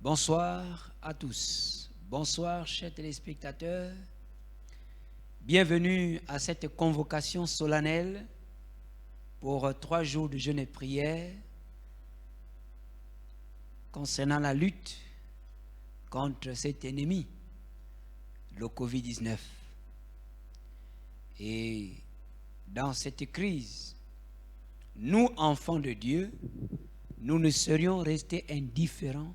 Bonsoir à tous. Bonsoir, chers téléspectateurs. Bienvenue à cette convocation solennelle pour 3 jours de jeûne et prière concernant la lutte contre cet ennemi, le Covid-19. Et dans cette crise, nous, enfants de Dieu, nous ne serions restés indifférents.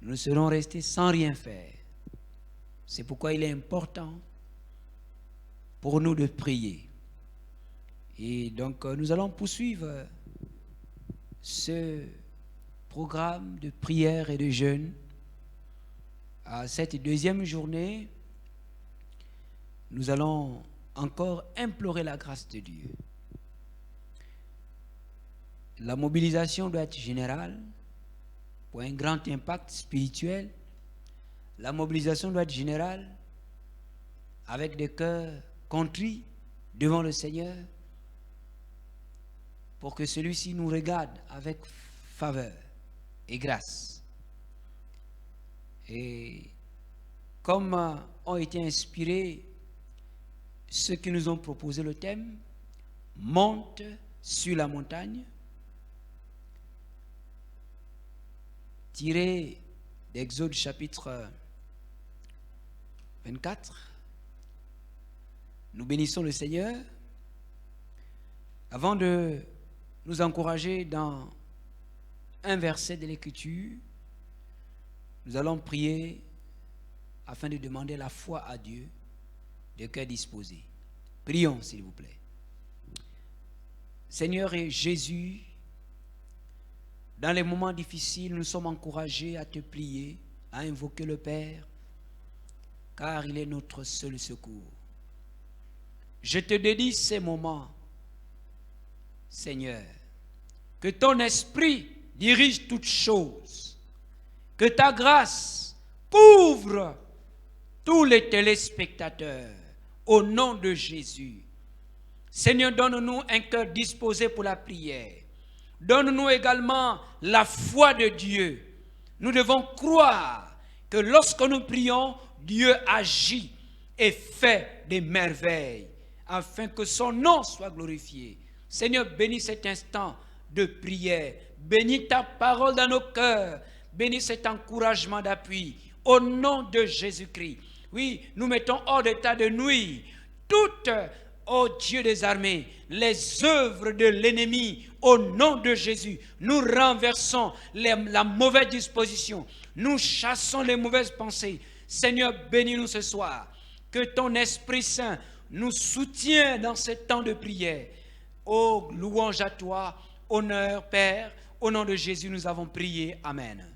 Nous serons restés sans rien faire. C'est pourquoi il est important pour nous de prier. Et donc, nous allons poursuivre ce programme de prière et de jeûne. À cette 2e journée, nous allons encore implorer la grâce de Dieu. La mobilisation doit être générale. Pour un grand impact spirituel, la mobilisation doit être générale, avec des cœurs contrits devant le Seigneur, pour que celui-ci nous regarde avec faveur et grâce. Et comme ont été inspirés ceux qui nous ont proposé le thème, monte sur la montagne, tiré d'Exode chapitre 24, nous bénissons le Seigneur. Avant de nous encourager dans un verset de l'Écriture, nous allons prier afin de demander la foi à Dieu, de cœur disposé. Prions, s'il vous plaît. Seigneur et Jésus, dans les moments difficiles, nous sommes encouragés à te plier, à invoquer le Père, car il est notre seul secours. Je te dédie ces moments, Seigneur, que ton esprit dirige toutes choses, que ta grâce couvre tous les téléspectateurs, au nom de Jésus. Seigneur, donne-nous un cœur disposé pour la prière. Donne-nous également la foi de Dieu. Nous devons croire que lorsque nous prions, Dieu agit et fait des merveilles afin que son nom soit glorifié. Seigneur, bénis cet instant de prière. Bénis ta parole dans nos cœurs. Bénis cet encouragement d'appui. Au nom de Jésus-Christ. Oui, nous mettons hors d'état de nuire toutes, ô Dieu des armées, les œuvres de l'ennemi. Au nom de Jésus, nous renversons la mauvaise disposition. Nous chassons les mauvaises pensées. Seigneur, bénis-nous ce soir. Que ton Esprit Saint nous soutienne dans ce temps de prière. Oh, louange à toi, honneur, Père. Au nom de Jésus, nous avons prié. Amen.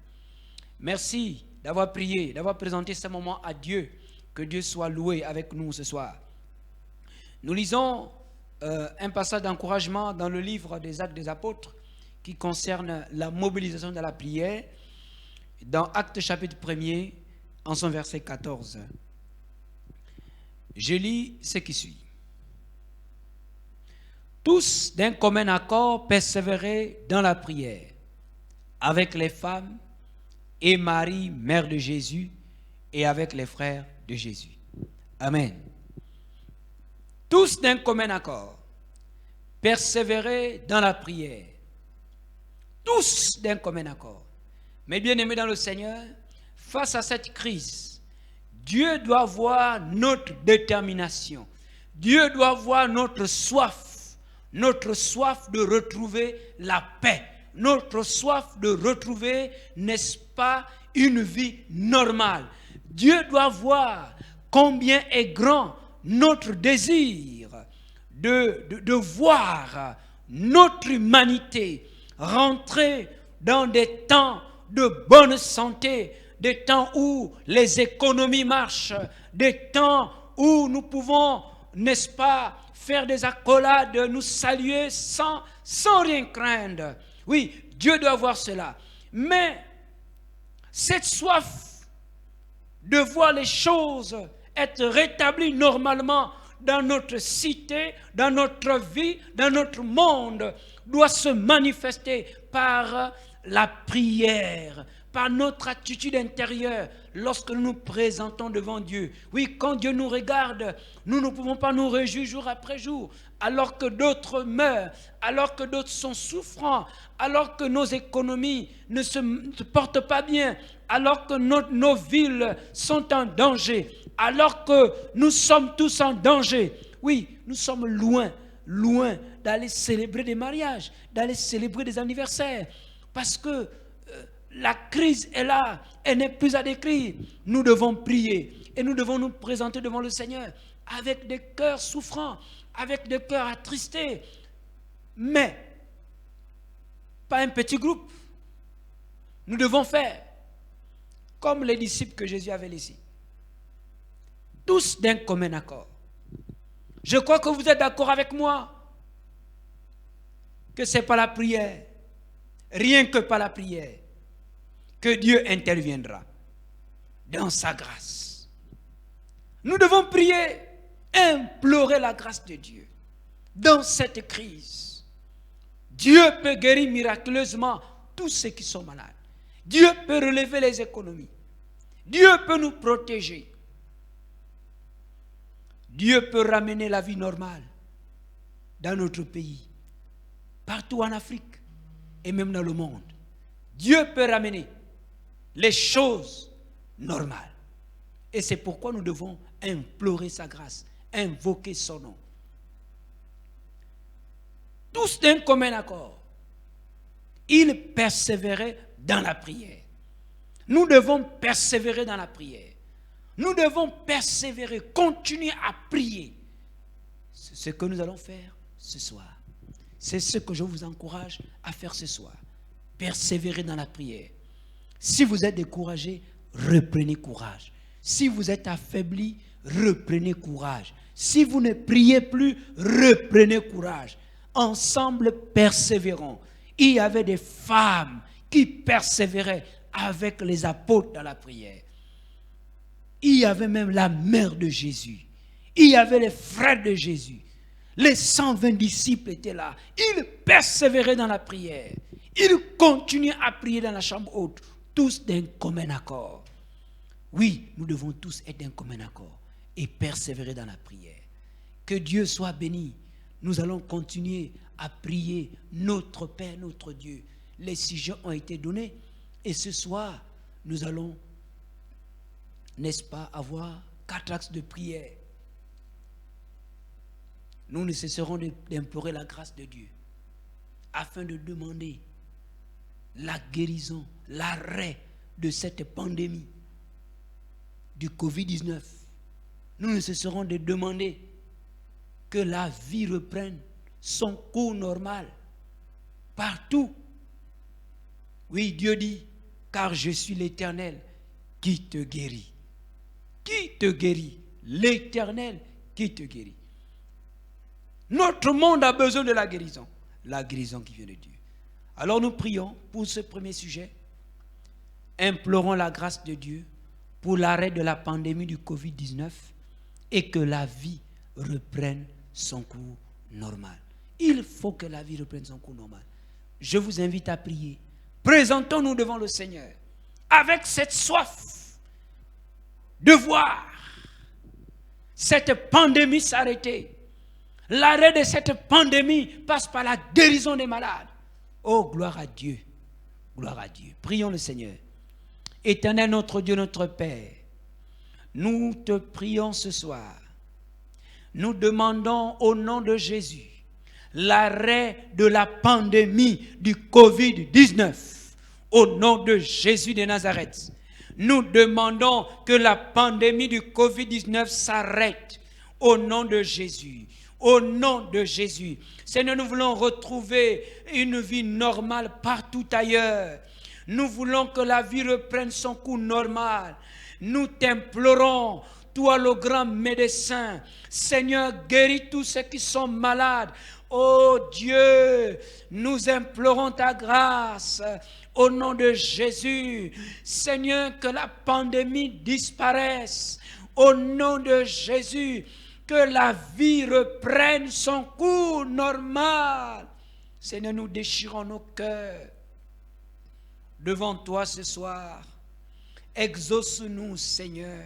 Merci d'avoir prié, d'avoir présenté ce moment à Dieu. Que Dieu soit loué avec nous ce soir. Nous lisons un passage d'encouragement dans le livre des Actes des Apôtres qui concerne la mobilisation de la prière dans Actes chapitre 1er en son verset 14. Je lis ce qui suit. Tous d'un commun accord persévéraient dans la prière avec les femmes et Marie, mère de Jésus, et avec les frères de Jésus. Amen. Tous d'un commun accord, persévérer dans la prière. Tous d'un commun accord. Mais bien aimés dans le Seigneur, face à cette crise, Dieu doit voir notre détermination. Dieu doit voir notre soif de retrouver la paix, notre soif de retrouver, n'est-ce pas, une vie normale. Dieu doit voir combien est grand notre désir de voir notre humanité rentrer dans des temps de bonne santé, des temps où les économies marchent, des temps où nous pouvons, n'est-ce pas, faire des accolades, nous saluer sans rien craindre. Oui, Dieu doit voir cela. Mais cette soif de voir les choses être rétablies normalement dans notre cité, dans notre vie, dans notre monde, doit se manifester par la prière, par notre attitude intérieure, lorsque nous nous présentons devant Dieu. Oui, quand Dieu nous regarde, nous ne pouvons pas nous réjouir jour après jour, alors que d'autres meurent, alors que d'autres sont souffrants, alors que nos économies ne se portent pas bien, alors que nos villes sont en danger, alors que nous sommes tous en danger. Oui, nous sommes loin d'aller célébrer des mariages, d'aller célébrer des anniversaires, parce que la crise est là, elle n'est plus à décrire. Nous devons prier et nous devons nous présenter devant le Seigneur avec des cœurs souffrants, avec des cœurs attristés, mais pas un petit groupe. Nous devons faire comme les disciples que Jésus avait laissés, tous d'un commun accord. Je crois que vous êtes d'accord avec moi que ce n'est pas la prière, rien que par la prière, que Dieu interviendra dans sa grâce. Nous devons prier, implorer la grâce de Dieu dans cette crise. Dieu peut guérir miraculeusement tous ceux qui sont malades. Dieu peut relever les économies. Dieu peut nous protéger. Dieu peut ramener la vie normale dans notre pays, partout en Afrique et même dans le monde. Dieu peut ramener les choses normales. Et c'est pourquoi nous devons implorer sa grâce, invoquer son nom. Tous d'un commun accord, ils persévéraient dans la prière. Nous devons persévérer dans la prière. Nous devons persévérer, continuer à prier. C'est ce que nous allons faire ce soir. C'est ce que je vous encourage à faire ce soir. Persévérer dans la prière. Si vous êtes découragé, reprenez courage. Si vous êtes affaibli, reprenez courage. Si vous ne priez plus, reprenez courage. Ensemble, persévérons. Il y avait des femmes qui persévéraient avec les apôtres dans la prière. Il y avait même la mère de Jésus. Il y avait les frères de Jésus. Les 120 disciples étaient là. Ils persévéraient dans la prière. Ils continuaient à prier dans la chambre haute, tous d'un commun accord. Oui, nous devons tous être d'un commun accord et persévérer dans la prière. Que Dieu soit béni. Nous allons continuer à prier notre Père, notre Dieu. Les sujets ont été donnés et ce soir, nous allons, n'est-ce pas, avoir 4 axes de prière. Nous ne cesserons d'implorer la grâce de Dieu afin de demander la guérison, l'arrêt de cette pandémie du Covid-19. Nous ne cesserons de demander que la vie reprenne son cours normal partout. Oui, Dieu dit, car je suis l'Éternel qui te guérit. Qui te guérit? L'Éternel qui te guérit. Notre monde a besoin de la guérison qui vient de Dieu. Alors nous prions pour ce premier sujet. Implorons la grâce de Dieu pour l'arrêt de la pandémie du Covid-19 et que la vie reprenne son cours normal. Il faut que la vie reprenne son cours normal. Je vous invite à prier. Présentons-nous devant le Seigneur avec cette soif de voir cette pandémie s'arrêter. L'arrêt de cette pandémie passe par la guérison des malades. Oh, gloire à Dieu. Gloire à Dieu. Prions le Seigneur. Éternel notre Dieu, notre Père, nous te prions ce soir. Nous demandons au nom de Jésus l'arrêt de la pandémie du Covid-19. Au nom de Jésus de Nazareth, nous demandons que la pandémie du Covid-19 s'arrête. Au nom de Jésus. Au nom de Jésus. Seigneur, nous voulons retrouver une vie normale partout ailleurs. Nous voulons que la vie reprenne son cours normal. Nous t'implorons, toi le grand médecin. Seigneur, guéris tous ceux qui sont malades. Oh Dieu, nous implorons ta grâce. Au nom de Jésus, Seigneur, que la pandémie disparaisse. Au nom de Jésus, que la vie reprenne son cours normal. Seigneur, nous déchirons nos cœurs devant toi ce soir. Exauce-nous, Seigneur,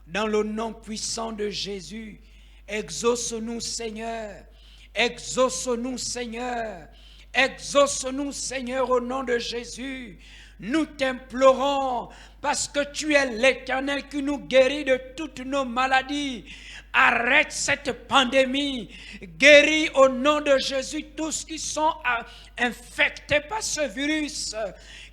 dans le nom puissant de Jésus. Exauce-nous, Seigneur. Exauce-nous, Seigneur. Exauce-nous, Seigneur, au nom de Jésus. Nous t'implorons parce que tu es l'Éternel qui nous guérit de toutes nos maladies. Arrête cette pandémie. Guéris au nom de Jésus tous qui sont infectés par ce virus.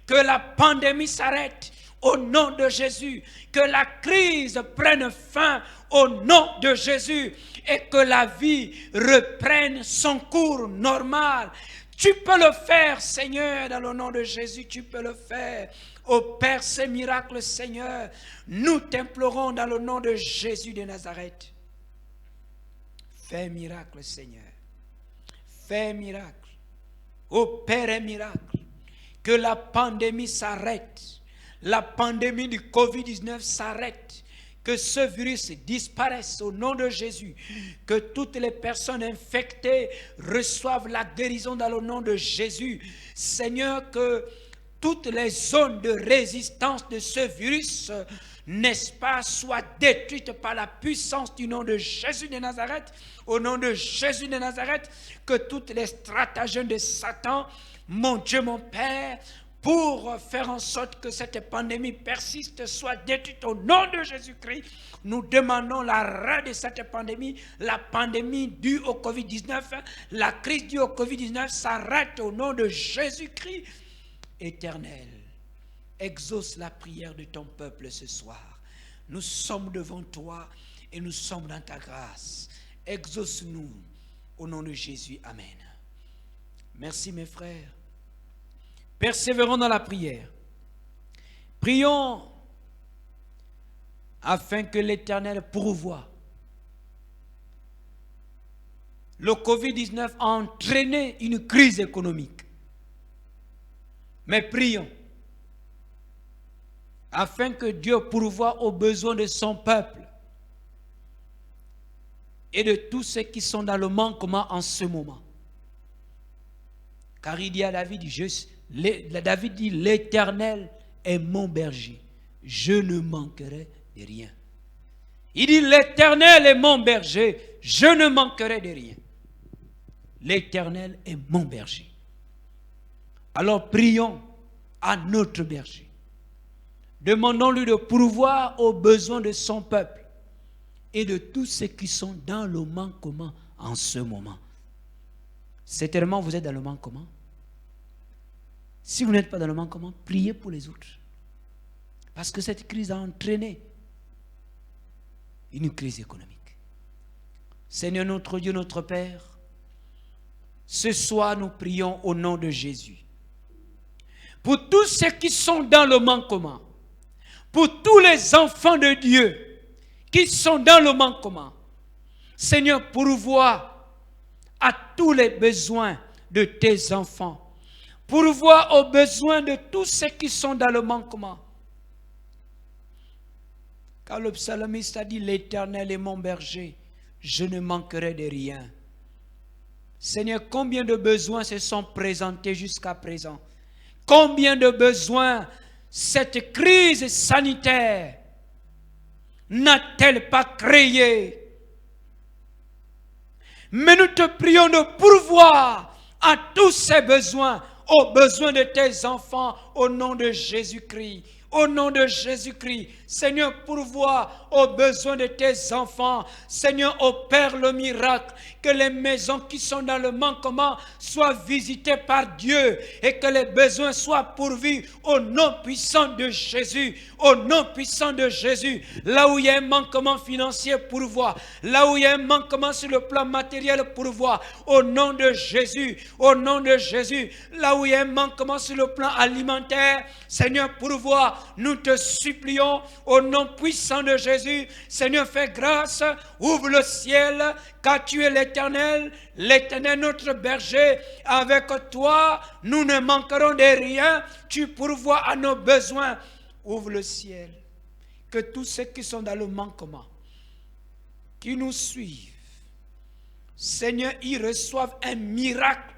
Que la pandémie s'arrête au nom de Jésus. Que la crise prenne fin au nom de Jésus. Et que la vie reprenne son cours normal. Tu peux le faire, Seigneur, dans le nom de Jésus, tu peux le faire. Opère ces miracles, Seigneur. Nous t'implorons dans le nom de Jésus de Nazareth. Fais miracle, Seigneur. Fais miracle. Opère un miracle. Que la pandémie s'arrête. La pandémie du Covid-19 s'arrête. Que ce virus disparaisse au nom de Jésus. Que toutes les personnes infectées reçoivent la guérison dans le nom de Jésus. Seigneur, que toutes les zones de résistance de ce virus, n'est-ce pas, soient détruites par la puissance du nom de Jésus de Nazareth. Au nom de Jésus de Nazareth, que toutes les stratagèmes de Satan, mon Dieu, mon Père, pour faire en sorte que cette pandémie persiste, soit détruite au nom de Jésus-Christ. Nous demandons l'arrêt de cette pandémie, la pandémie due au Covid-19, la crise due au Covid-19 s'arrête au nom de Jésus-Christ. Éternel, exauce la prière de ton peuple ce soir. Nous sommes devant toi et nous sommes dans ta grâce. Exauce-nous au nom de Jésus. Amen. Merci mes frères. Persévérons dans la prière. Prions afin que l'Éternel pourvoie. Le Covid-19 a entraîné une crise économique. Mais prions afin que Dieu pourvoie aux besoins de son peuple et de tous ceux qui sont dans le manquement en ce moment. Car il dit à David, David dit, l'Éternel est mon berger, je ne manquerai de rien. Il dit, l'Éternel est mon berger, je ne manquerai de rien. L'Éternel est mon berger. Alors prions à notre berger. Demandons-lui de pourvoir aux besoins de son peuple et de tous ceux qui sont dans le manquement en ce moment. Certainement, vous êtes dans le manquement. Si vous n'êtes pas dans le manquement, priez pour les autres. Parce que cette crise a entraîné une crise économique. Seigneur notre Dieu, notre Père, ce soir nous prions au nom de Jésus. Pour tous ceux qui sont dans le manquement, pour tous les enfants de Dieu qui sont dans le manquement, Seigneur, pourvois à tous les besoins de tes enfants. Pourvois aux besoins de tous ceux qui sont dans le manquement. Car le psalmiste a dit, l'Éternel est mon berger, je ne manquerai de rien. Seigneur, combien de besoins se sont présentés jusqu'à présent? Combien de besoins cette crise sanitaire n'a-t-elle pas créé? Mais nous te prions de pourvoir à tous ces besoins, aux besoins de tes enfants, au nom de Jésus-Christ. Au nom de Jésus-Christ, Seigneur, pourvois aux besoins de tes enfants. Seigneur, opère le miracle, que les maisons qui sont dans le manquement soient visitées par Dieu et que les besoins soient pourvus au nom puissant de Jésus. Au nom puissant de Jésus, là où il y a un manquement financier, pourvois. Là où il y a un manquement sur le plan matériel, pourvois. Au nom de Jésus, au nom de Jésus, là où il y a un manquement sur le plan alimentaire, Seigneur, pourvois. Nous te supplions au nom puissant de Jésus. Seigneur, fais grâce, ouvre le ciel, car tu es l'Éternel, l'Éternel notre berger. Avec toi, nous ne manquerons de rien. Tu pourvois à nos besoins. Ouvre le ciel, que tous ceux qui sont dans le manquement, qui nous suivent, Seigneur, ils reçoivent un miracle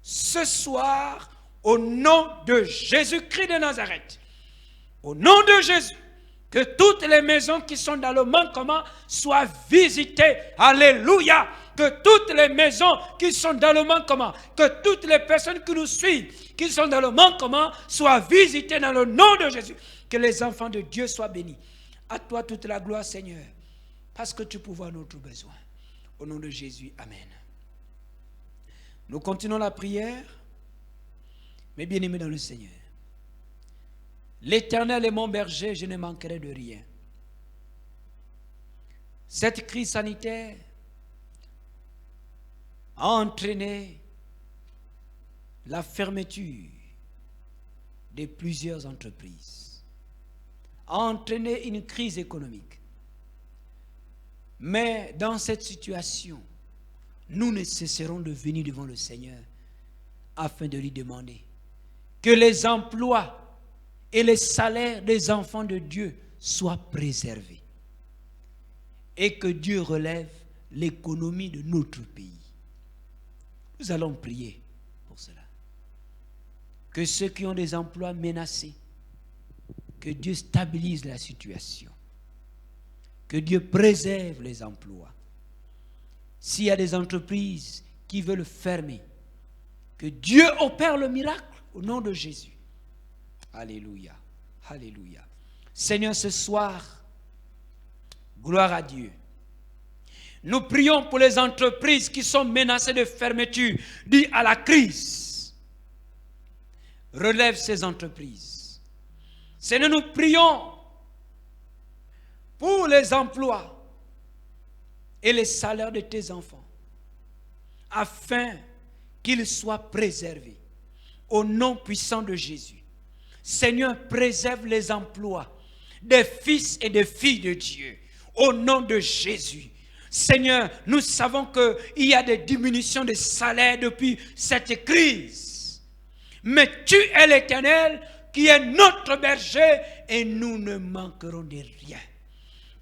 ce soir au nom de Jésus-Christ de Nazareth, au nom de Jésus, que toutes les maisons qui sont dans le manquement soient visitées. Alléluia. Que toutes les maisons qui sont dans le manquement, que toutes les personnes qui nous suivent, qui sont dans le manquement, soient visitées dans le nom de Jésus. Que les enfants de Dieu soient bénis. À toi toute la gloire, Seigneur, parce que tu pourvois notre besoin. Au nom de Jésus, amen. Nous continuons la prière, mes bien-aimés dans le Seigneur. L'Éternel est mon berger, je ne manquerai de rien. Cette crise sanitaire a entraîné la fermeture de plusieurs entreprises, a entraîné une crise économique. Mais dans cette situation, nous ne cesserons de venir devant le Seigneur afin de lui demander que les emplois et les salaires des enfants de Dieu soient préservés et que Dieu relève l'économie de notre pays. Nous allons prier pour cela. Que ceux qui ont des emplois menacés, que Dieu stabilise la situation. Que Dieu préserve les emplois. S'il y a des entreprises qui veulent fermer, que Dieu opère le miracle au nom de Jésus. Alléluia. Alléluia. Seigneur, ce soir, gloire à Dieu. Nous prions pour les entreprises qui sont menacées de fermeture dues à la crise. Relève ces entreprises. Seigneur, nous prions pour les emplois et les salaires de tes enfants, afin qu'ils soient préservés. Au nom puissant de Jésus. Seigneur, préserve les emplois des fils et des filles de Dieu. Au nom de Jésus. Seigneur, nous savons qu'il y a des diminutions de salaire depuis cette crise. Mais tu es l'Éternel qui est notre berger et nous ne manquerons de rien.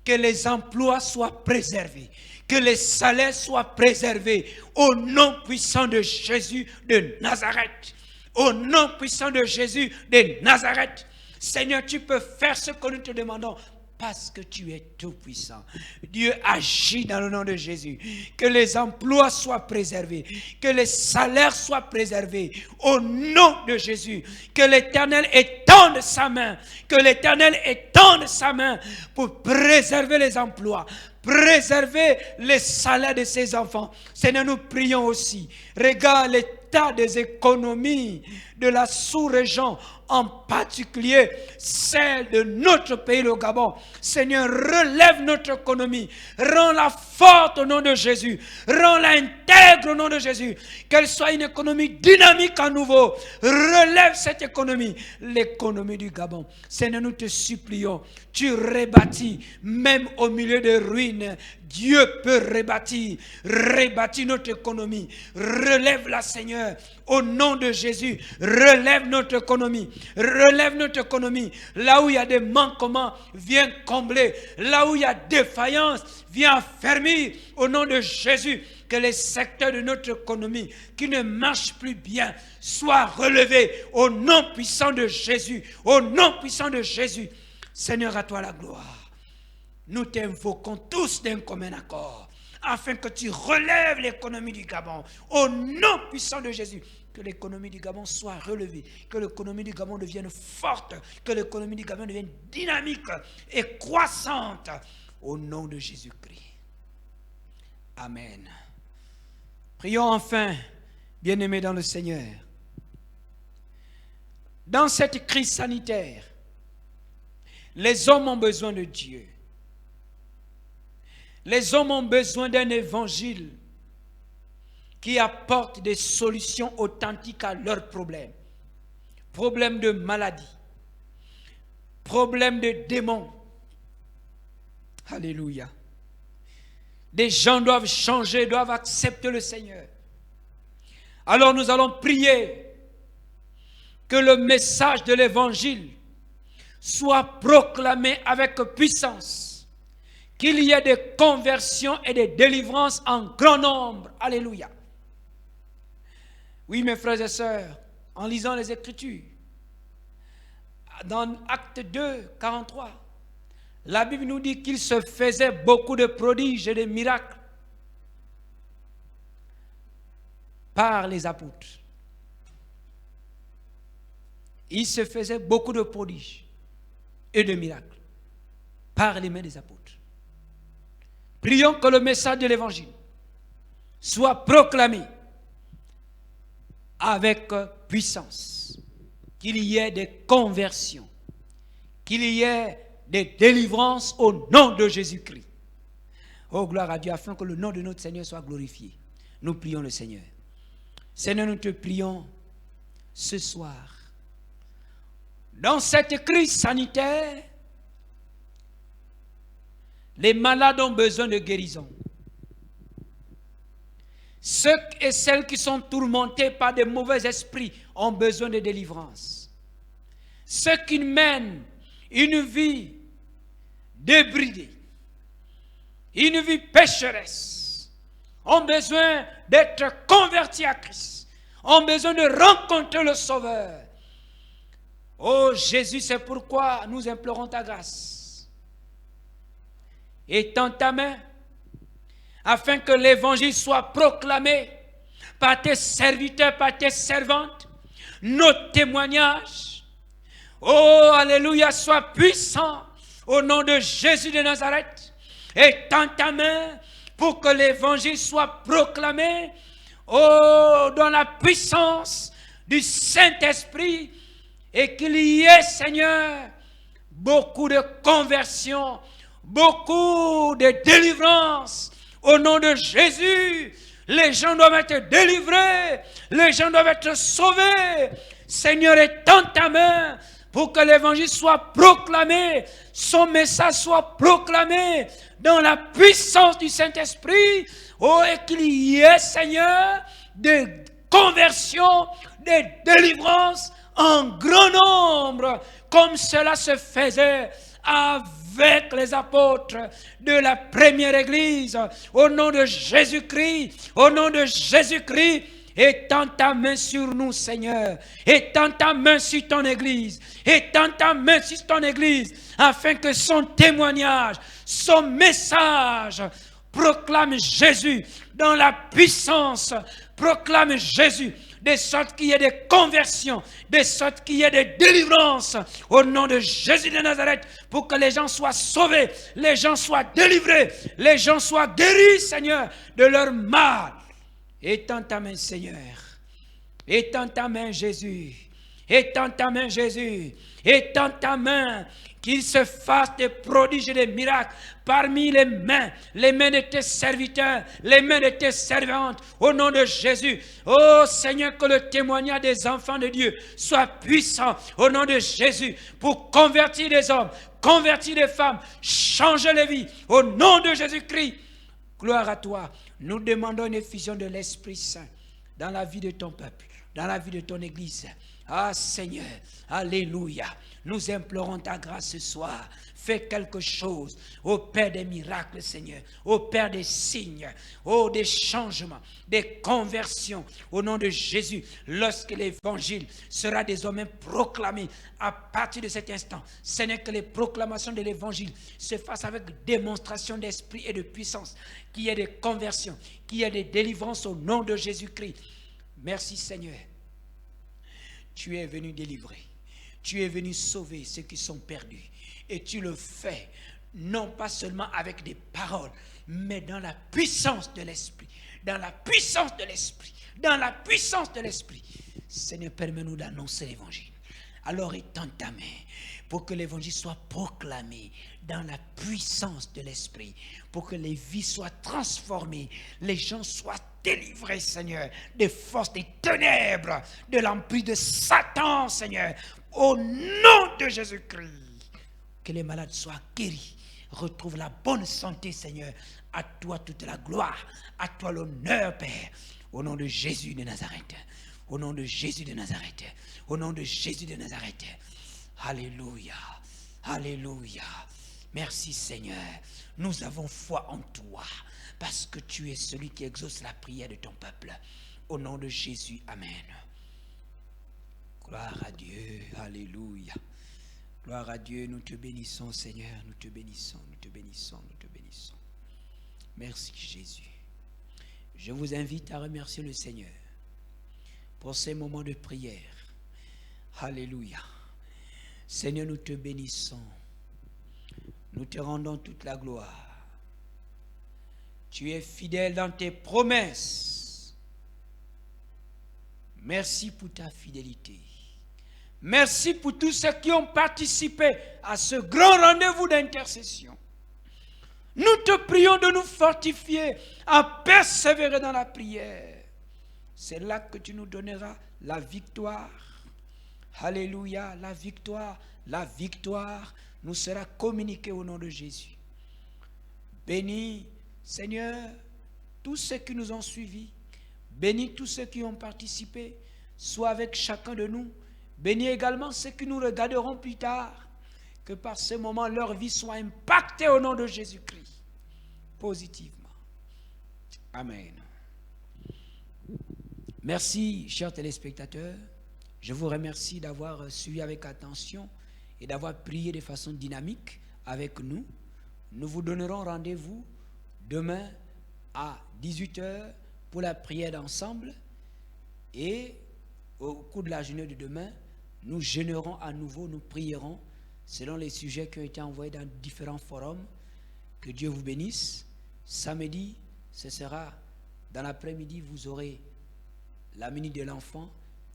Que les emplois soient préservés, que les salaires soient préservés au nom puissant de Jésus de Nazareth. Au nom puissant de Jésus de Nazareth. Seigneur, tu peux faire ce que nous te demandons parce que tu es tout puissant. Dieu agit dans le nom de Jésus. Que les emplois soient préservés, que les salaires soient préservés au nom de Jésus. Que l'Éternel étende sa main, que l'Éternel étende sa main pour préserver les emplois, préserver les salaires de ses enfants. Seigneur, nous prions aussi. Regarde l'état des économies de la sous-région, en particulier celle de notre pays, le Gabon. Seigneur, relève notre économie, rends-la forte au nom de Jésus, rends-la intègre au nom de Jésus, qu'elle soit une économie dynamique à nouveau. Relève cette économie, l'économie du Gabon. Seigneur, nous te supplions, tu rebâtis, même au milieu des ruines, Dieu peut rebâtir notre économie. Relève-la, Seigneur, au nom de Jésus. Relève notre économie. Relève notre économie. Là où il y a des manquements, viens combler. Là où il y a défaillance, viens affermir au nom de Jésus. Que les secteurs de notre économie qui ne marchent plus bien soient relevés au nom puissant de Jésus. Au nom puissant de Jésus. Seigneur, à toi la gloire. Nous t'invoquons tous d'un commun accord, afin que tu relèves l'économie du Gabon, au nom puissant de Jésus. Que l'économie du Gabon soit relevée, que l'économie du Gabon devienne forte, que l'économie du Gabon devienne dynamique et croissante, au nom de Jésus-Christ. Amen. Prions enfin, bien-aimés dans le Seigneur. Dans cette crise sanitaire, les hommes ont besoin de Dieu. Les hommes ont besoin d'un évangile qui apporte des solutions authentiques à leurs problèmes. Problèmes de maladie, problèmes de démons. Alléluia. Des gens doivent changer, doivent accepter le Seigneur. Alors nous allons prier que le message de l'évangile soit proclamé avec puissance. Qu'il y ait des conversions et des délivrances en grand nombre. Alléluia. Oui, mes frères et sœurs, en lisant les Écritures. Dans Acte 2, 43, la Bible nous dit qu'il se faisait beaucoup de prodiges et de miracles par les apôtres. Il se faisait beaucoup de prodiges et de miracles par les mains des apôtres. Prions que le message de l'évangile soit proclamé avec puissance, qu'il y ait des conversions, qu'il y ait des délivrances au nom de Jésus-Christ. Oh, gloire à Dieu, afin que le nom de notre Seigneur soit glorifié. Nous prions le Seigneur. Seigneur, nous te prions ce soir. Dans cette crise sanitaire, les malades ont besoin de guérison. Ceux et celles qui sont tourmentés par de mauvais esprits ont besoin de délivrance. Ceux qui mènent une vie débridée, une vie pécheresse, ont besoin d'être convertis à Christ, ont besoin de rencontrer le Sauveur. Oh Jésus, c'est pourquoi nous implorons ta grâce. Étends ta main afin que l'évangile soit proclamé par tes serviteurs, par tes servantes, nos témoignages. Oh, alléluia, sois puissant au nom de Jésus de Nazareth. Étends ta main pour que l'évangile soit proclamé, oh, dans la puissance du Saint-Esprit, et qu'il y ait, Seigneur, beaucoup de conversions, beaucoup de délivrances. Au nom de Jésus, les gens doivent être délivrés, les gens doivent être sauvés. Seigneur, étends ta main pour que l'évangile soit proclamé, son message soit proclamé dans la puissance du Saint-Esprit. Oh, et qu'il y ait, Seigneur, des conversions, des délivrances en grand nombre, comme cela se faisait avec les apôtres de la première église. Au nom de Jésus-Christ, au nom de Jésus-Christ, étends ta main sur nous, Seigneur. Étends ta main sur ton église. Étends ta main sur ton église, afin que son témoignage, son message proclame Jésus dans la puissance, proclame Jésus, de sorte qu'il y ait des conversions, de sorte qu'il y ait des délivrances au nom de Jésus de Nazareth, pour que les gens soient sauvés, les gens soient délivrés, les gens soient guéris, Seigneur, de leur mal. Étends ta main, Seigneur. Étends ta main, Jésus. Étends ta main, Jésus. Étends ta main, qu'il se fasse des prodiges et des miracles parmi les mains de tes serviteurs, les mains de tes servantes, au nom de Jésus. Oh Seigneur, que le témoignage des enfants de Dieu soit puissant, au nom de Jésus, pour convertir des hommes, convertir des femmes, changer les vies, au nom de Jésus-Christ. Gloire à toi. Nous demandons une effusion de l'Esprit Saint dans la vie de ton peuple, dans la vie de ton Église. Ah Seigneur, alléluia. Nous implorons ta grâce ce soir. Fais quelque chose, ô Père des miracles, Seigneur, ô Père des signes, ô des changements, des conversions, au nom de Jésus, lorsque l'évangile sera désormais proclamé à partir de cet instant. Seigneur, que les proclamations de l'évangile se fassent avec démonstration d'esprit et de puissance, qu'il y ait des conversions, qu'il y ait des délivrances au nom de Jésus-Christ. Merci Seigneur. Tu es venu délivrer. Tu es venu sauver ceux qui sont perdus. Et tu le fais, non pas seulement avec des paroles, mais dans la puissance de l'Esprit. Dans la puissance de l'Esprit. Dans la puissance de l'Esprit. Seigneur, permets-nous d'annoncer l'Évangile. Alors étends ta main pour que l'Évangile soit proclamé dans la puissance de l'Esprit. Pour que les vies soient transformées. Les gens soient délivrés, Seigneur, des forces des ténèbres, de l'emprise de Satan, Seigneur. Au nom de Jésus-Christ, que les malades soient guéris, retrouvent la bonne santé, Seigneur. À toi toute la gloire, à toi l'honneur, Père. Au nom de Jésus de Nazareth, au nom de Jésus de Nazareth, au nom de Jésus de Nazareth. Alléluia, alléluia. Merci, Seigneur. Nous avons foi en toi, parce que tu es celui qui exauce la prière de ton peuple. Au nom de Jésus, amen. Gloire à Dieu. Alléluia. Gloire à Dieu. Nous te bénissons, Seigneur. Nous te bénissons, nous te bénissons, nous te bénissons. Merci, Jésus. Je vous invite à remercier le Seigneur pour ces moments de prière. Alléluia. Seigneur, nous te bénissons. Nous te rendons toute la gloire. Tu es fidèle dans tes promesses. Merci pour ta fidélité. Merci pour tous ceux qui ont participé à ce grand rendez-vous d'intercession. Nous te prions de nous fortifier à persévérer dans la prière. C'est là que tu nous donneras la victoire. Alléluia, la victoire nous sera communiquée au nom de Jésus. Bénis, Seigneur, tous ceux qui nous ont suivis. Bénis tous ceux qui ont participé. Sois avec chacun de nous. Bénis également ceux qui nous regarderont plus tard. Que par ce moment, leur vie soit impactée au nom de Jésus-Christ. Positivement. Amen. Merci, chers téléspectateurs. Je vous remercie d'avoir suivi avec attention et d'avoir prié de façon dynamique avec nous. Nous vous donnerons rendez-vous demain à 18h pour la prière d'ensemble. Et au cours de la journée de demain, nous jeûnerons à nouveau, nous prierons selon les sujets qui ont été envoyés dans différents forums. Que Dieu vous bénisse. Samedi, ce sera dans l'après-midi, vous aurez la minute de l'enfant.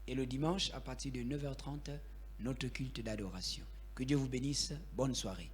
Et le dimanche, à partir de 9h30, notre culte d'adoration. Que Dieu vous bénisse. Bonne soirée.